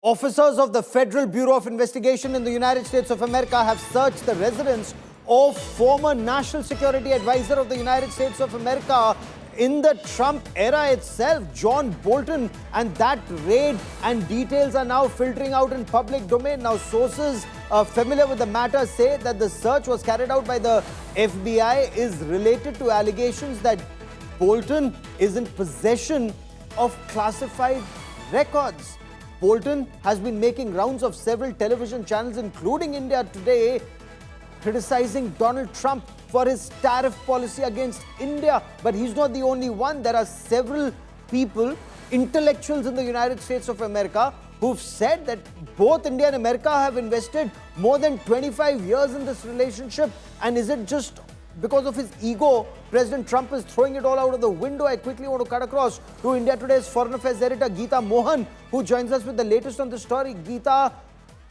Officers of the Federal Bureau of Investigation in the United States of America have searched the residence of former National Security Advisor of the United States of America in the Trump era itself, John Bolton, and that raid and details are now filtering out in public domain. Now, sources familiar with the matter say that the search was carried out by the FBI is related to allegations that Bolton is in possession of classified records. Bolton has been making rounds of several television channels, including India Today, criticizing Donald Trump for his tariff policy against India. But he's not the only one. There are several people, intellectuals in the United States of America, who've said that both India and America have invested more than 25 years in this relationship. And is it just because of his ego, President Trump is throwing it all out of the window? I quickly want to cut across to India Today's Foreign Affairs editor, Geeta Mohan, who joins us with the latest on the story. Geeta,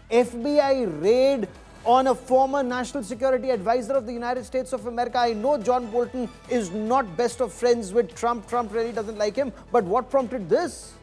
FBI raid on a former National Security Advisor of the United States of America. I know John Bolton is not best of friends with Trump. Trump really doesn't like him. But what prompted this?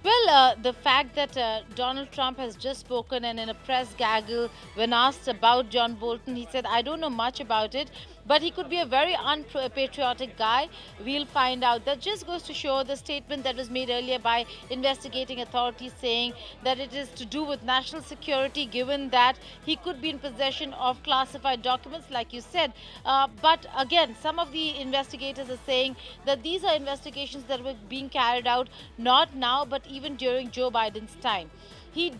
Well, the fact that Donald Trump has just spoken, and in a press gaggle, when asked about John Bolton, he said, I don't know much about it, but he could be a very unpatriotic guy. We'll find out. That just goes to show the statement that was made earlier by investigating authorities saying that it is to do with national security, given that he could be in possession of classified documents, like you said. But again, some of the investigators are saying that these are investigations that were being carried out not now, but even during Joe Biden's time. He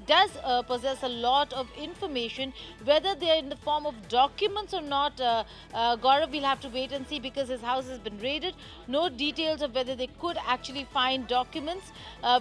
does possess a lot of information. Whether they're in the form of documents or not, Gaurav, we'll have to wait and see, because his house has been raided. No details of whether they could actually find documents.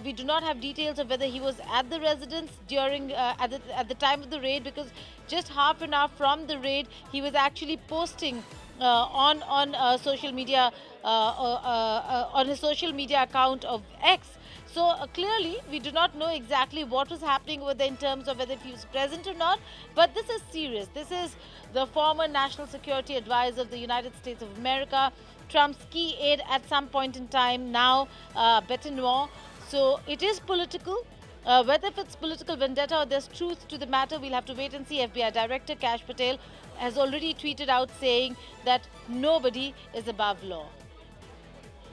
We do not have details of whether he was at the residence during at the time of the raid, because just half an hour from the raid, he was actually posting on social media, on his social media account of X. So clearly, we do not know exactly what was happening with in terms of whether he was present or not. But this is serious. This is the former National Security Advisor of the United States of America, Trump's key aide at some point in time, now Benoit. So it is political. Whether if it's political vendetta or there's truth to the matter, we'll have to wait and see. FBI Director Kash Patel has already tweeted out saying that nobody is above law.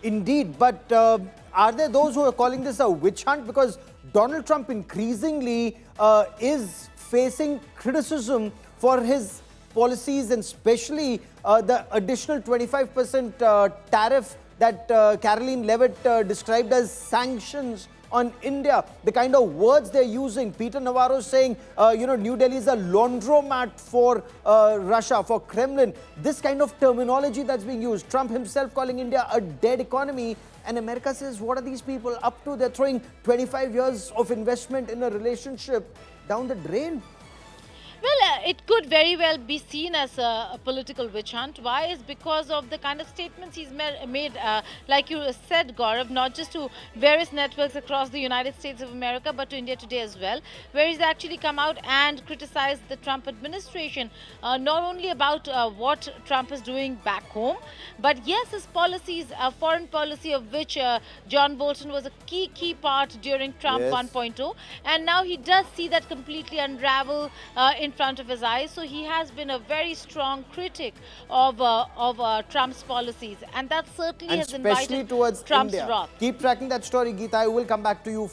Indeed, but are there those who are calling this a witch hunt? Because Donald Trump increasingly is facing criticism for his policies, and especially the additional 25% tariff that Caroline Levitt described as sanctions on India. The kind of words they're using. Peter Navarro saying, New Delhi is a laundromat for Russia, for Kremlin. This kind of terminology that's being used. Trump himself calling India a dead economy. And America says, what are these people up to? They're throwing 25 years of investment in a relationship down the drain. Well, it could very well be seen as a political witch hunt. Why? Is because of the kind of statements he's made, like you said, Gaurav, not just to various networks across the United States of America, but to India Today as well, where he's actually come out and criticized the Trump administration, not only about what Trump is doing back home, but yes, his policies, foreign policy of which John Bolton was a key part during Trump 1.0, and now he does see that completely unravel in front of his eyes. So he has been a very strong critic of Trump's policies, and that certainly has invited towards Trump's India. wrath. Keep tracking that story, Geeta. I will come back to you.